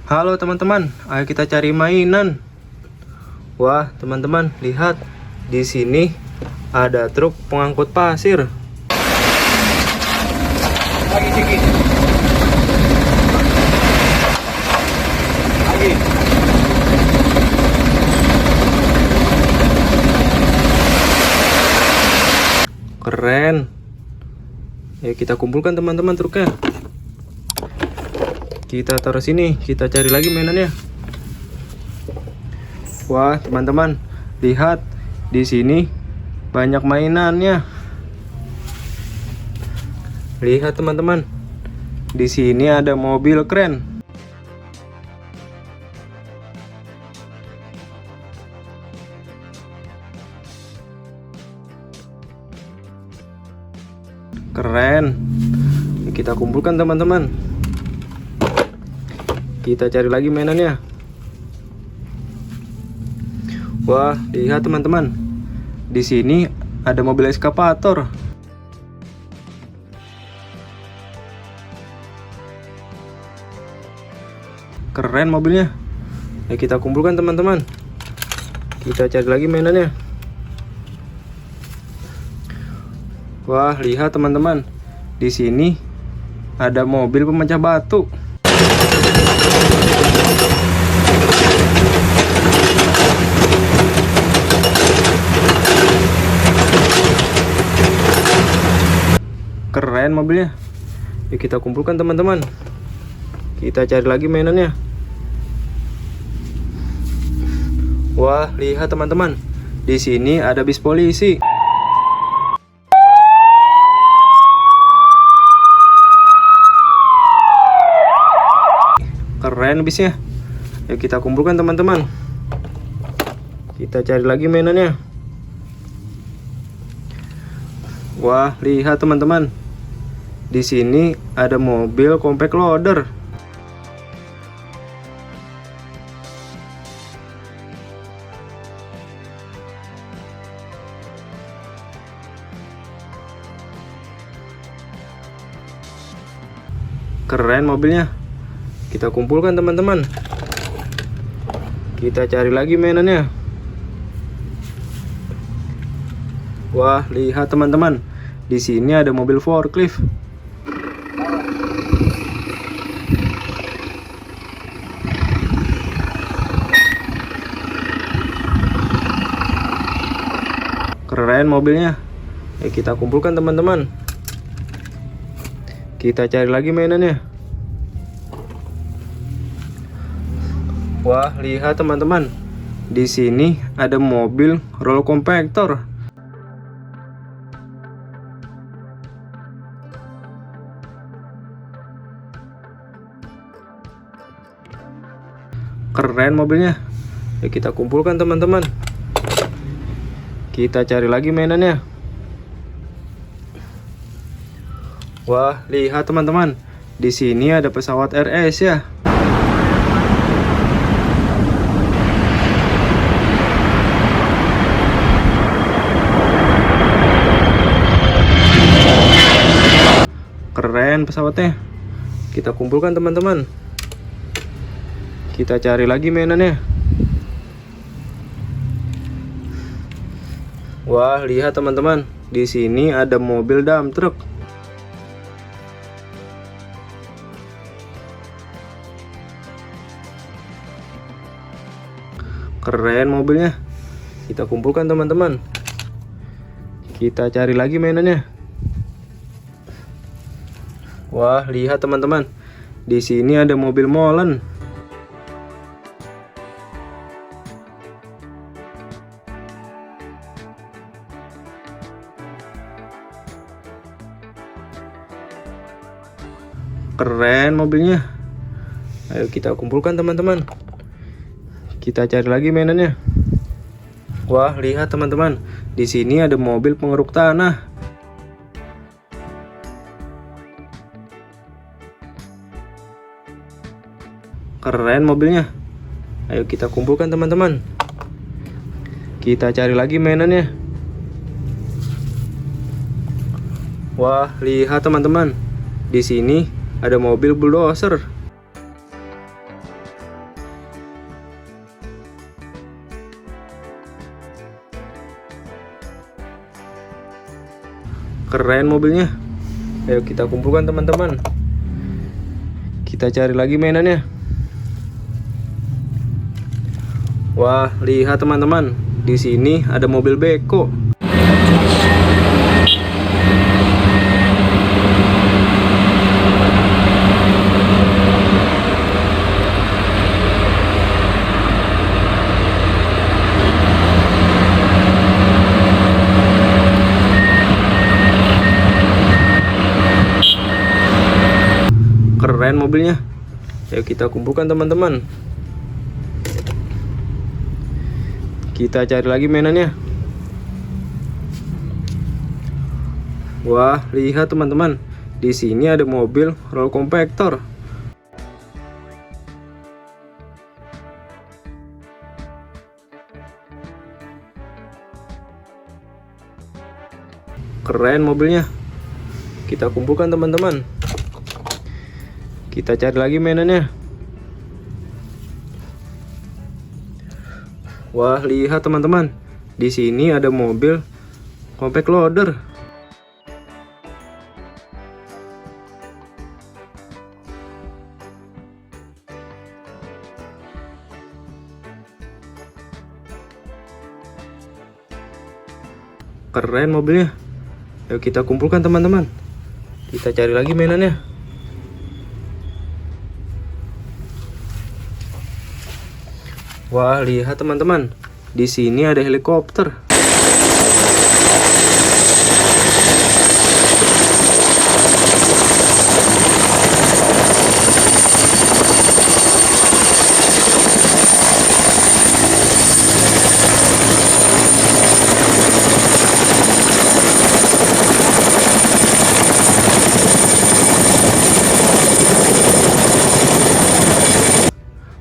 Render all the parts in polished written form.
Halo teman-teman, ayo kita cari mainan. Wah, teman-teman, lihat. Di sini ada truk pengangkut pasir. Lagi sedikit. Lagi. Keren. Ya, kita kumpulkan teman-teman truknya. Kita taruh sini, kita cari lagi mainannya. Wah, teman-teman, lihat. Di sini banyak mainannya. Lihat teman-teman. Di sini ada mobil keren. Keren. Kita kumpulkan teman-teman. Kita cari lagi mainannya. Wah, lihat teman-teman. Di sini ada mobil eskavator. Keren mobilnya. Ya, kita kumpulkan teman-teman. Kita cari lagi mainannya. Wah, lihat teman-teman. Di sini ada mobil pemecah batu. Keren mobilnya. Yuk kita kumpulkan teman-teman. Kita cari lagi mainannya. Wah, lihat teman-teman. Di sini ada bis polisi. Keren bisnya. Yuk kita kumpulkan teman-teman. Kita cari lagi mainannya. Wah, lihat teman-teman. Di sini ada mobil compact loader. Keren mobilnya. Kita kumpulkan teman-teman. Kita cari lagi mainannya. Wah, lihat teman-teman. Di sini ada mobil forklift. Keren mobilnya. Ya, kita kumpulkan teman-teman. Kita cari lagi mainannya. Wah, lihat teman-teman. Di sini ada mobil roll compactor. Keren mobilnya. Ya, kita kumpulkan teman-teman. Kita cari lagi mainannya. Wah, lihat teman-teman. Di sini ada pesawat RS ya. Keren pesawatnya. Kita kumpulkan teman-teman. Kita cari lagi mainannya. Wah, lihat teman-teman. Di sini ada mobil dump truck. Keren mobilnya. Kita kumpulkan teman-teman. Kita cari lagi mainannya. Wah, lihat teman-teman. Di sini ada mobil molen. Keren mobilnya. Ayo kita kumpulkan teman-teman. Kita cari lagi mainannya. Wah, lihat teman-teman. Di sini ada mobil pengeruk tanah. Keren mobilnya. Ayo kita kumpulkan teman-teman. Kita cari lagi mainannya. Wah, lihat teman-teman. Di sini ada mobil bulldozer. Keren mobilnya. Ayo kita kumpulkan teman-teman. Kita cari lagi mainannya. Wah, lihat teman-teman. Di sini ada mobil beko. Keren mobilnya. Ayo kita kumpulkan teman-teman. Kita cari lagi mainannya. Wah, lihat teman-teman. Di sini ada mobil roll compactor. Keren mobilnya. Kita kumpulkan teman-teman. Kita cari lagi mainannya. Wah, lihat teman-teman. Di sini ada mobil compact loader. Keren mobilnya. Ayo kita kumpulkan teman-teman. Kita cari lagi mainannya. Wah, lihat teman-teman. Di sini ada helikopter.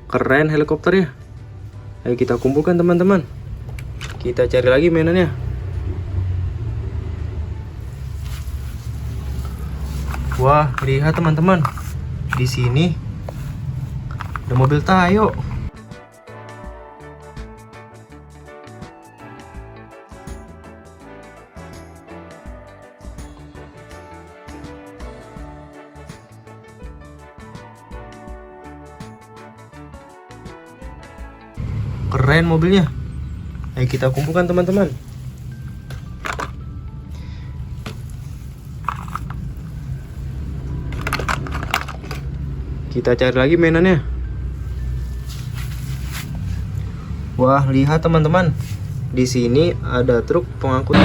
Keren helikopternya. Ayo kita kumpulkan teman-teman. Kita cari lagi mainannya. Wah, lihat teman-teman. Di sini ada mobil Tayo. Keren mobilnya. Ayo kita kumpulkan teman-teman. Kita cari lagi mainannya. Wah, lihat teman-teman. Di sini ada truk pengangkut.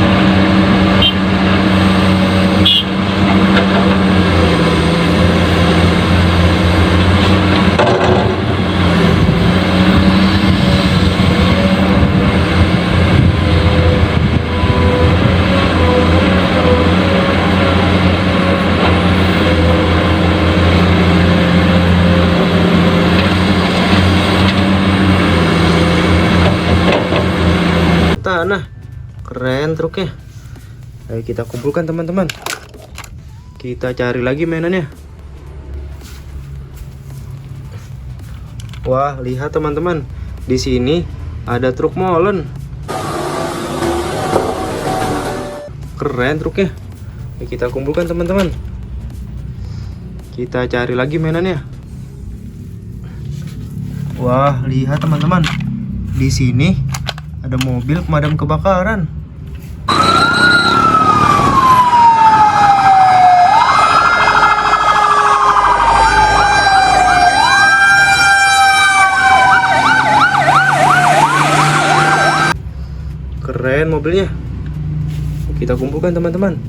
Tanah. Keren truknya. Ayo kita kumpulkan teman-teman. Kita cari lagi mainannya. Wah, lihat teman-teman. Di sini ada truk molen. Keren truknya. Ayo kita kumpulkan teman-teman. Kita cari lagi mainannya. Wah, lihat teman-teman. Di sini ada mobil pemadam kebakaran. Keren mobilnya. Kita kumpulkan teman-teman.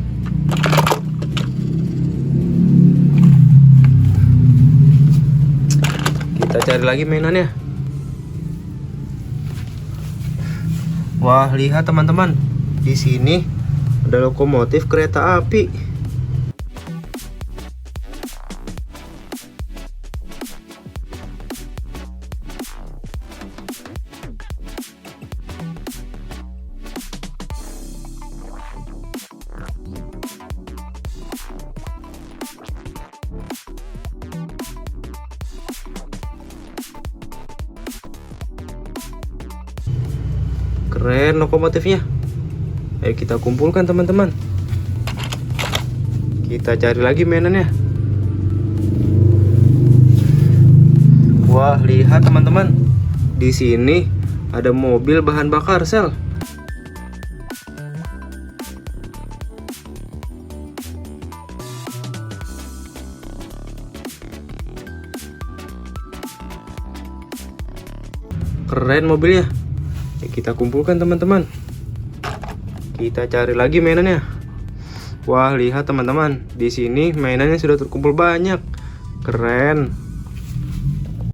Kita cari lagi mainannya. Wah, lihat teman-teman. Di sini ada lokomotif kereta api. Keren lokomotifnya. Ayo kita kumpulkan teman-teman. Kita cari lagi mainannya. Wah, lihat teman-teman. Di sini ada mobil bahan bakar sel. Keren mobilnya. Ya, kita kumpulkan teman-teman. Kita cari lagi mainannya. Wah, lihat teman-teman. Di sini mainannya sudah terkumpul banyak. Keren.